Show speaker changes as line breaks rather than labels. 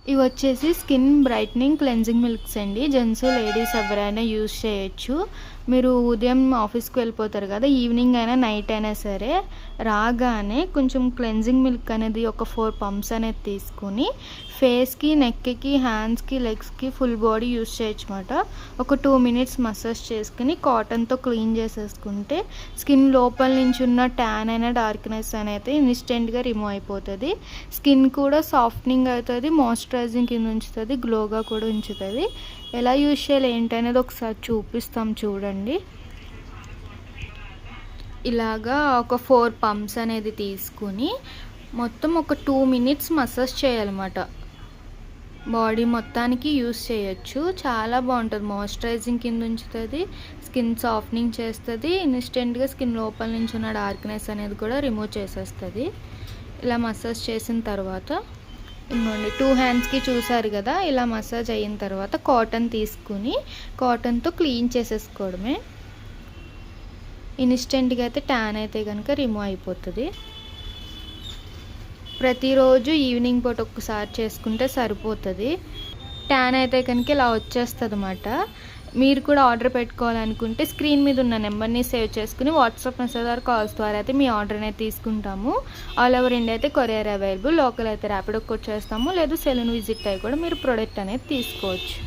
ఇవి వచ్చేసి skin brightening cleansing milks అండి. జెంట్స్, లేడీస్ ఎవరైనా యూజ్ చేయొచ్చు. మీరు ఉదయం ఆఫీస్కి వెళ్ళిపోతారు కదా, ఈవినింగ్ అయినా నైట్ అయినా సరే రాగానే కొంచెం క్లెన్జింగ్ మిల్క్ అనేది ఒక 4 పంప్స్ అనేది తీసుకుని ఫేస్కి, నెక్కి, హ్యాండ్స్కి, లెగ్స్కి ఫుల్ బాడీ యూజ్ చేయొచ్చు అనమాట. ఒక 2 మినిట్స్ మసాజ్ చేసుకుని కాటన్తో క్లీన్ చేసేసుకుంటే స్కిన్ లోపల నుంచి ఉన్న ట్యాన్ అయినా డార్క్నెస్ అనేది ఇన్స్టెంట్గా రిమూవ్ అయిపోతుంది. స్కిన్ కూడా సాఫ్ట్నింగ్ అవుతుంది, మాయిశ్చరైజింగ్ కింద ఉంచుతుంది, గ్లోగా కూడా ఉంచుతుంది. ఎలా యూజ్ చేయాలి ఏంటి అనేది ఒకసారి చూపిస్తాం చూడండి. ఇలాగా ఒక 4 పంప్స్ అనేది తీసుకుని మొత్తం ఒక 2 మినిట్స్ మసాజ్ చేయాలన్నమాట. బాడీ మొత్తానికి యూస్ చేయొచ్చు. చాలా బాగుంటుంది, మాయిశ్చరైజింగ్ కింద ఉంచుతుంది, స్కిన్ సాఫ్ట్నింగ్ చేస్తుంది, ఇన్స్టెంట్గా స్కిన్ లోపల నుంచి ఉన్న డార్క్నెస్ అనేది కూడా రిమూవ్ చేసేస్తుంది. ఇలా మసాజ్ చేసిన తర్వాత ఇంకోండి 2 హ్యాండ్స్కి చూసారు కదా, ఇలా మసాజ్ అయిన తర్వాత కాటన్ తీసుకుని కాటన్తో క్లీన్ చేసేసుకోవడమే. ఇన్స్టెంట్గా అయితే ట్యాన్ అయితే కనుక రిమూవ్ అయిపోతుంది. ప్రతిరోజు ఈవినింగ్ పూట ఒక్కసారి చేసుకుంటే సరిపోతుంది. ట్యాన్ అయితే కనుక ఇలా వచ్చేస్తుంది అన్నమాట. మీరు కూడా ఆర్డర్ పెట్టుకోవాలనుకుంటే స్క్రీన్ మీద ఉన్న నెంబర్ని సేవ్ చేసుకుని వాట్సాప్ మెసేజ్ ద్వారా కాల్స్ ద్వారా అయితే మీ ఆర్డర్ అనేది తీసుకుంటాము. ఆల్ ఓవర్ ఇండియా అయితే కొరియర్ అవైలబుల్. లోకల్ అయితే ర్యాపిడో కోడ్ చేస్తాము, లేదు సెలూన్ విజిట్ అయ్యి కూడా మీరు ప్రోడక్ట్ అనేది తీసుకోవచ్చు.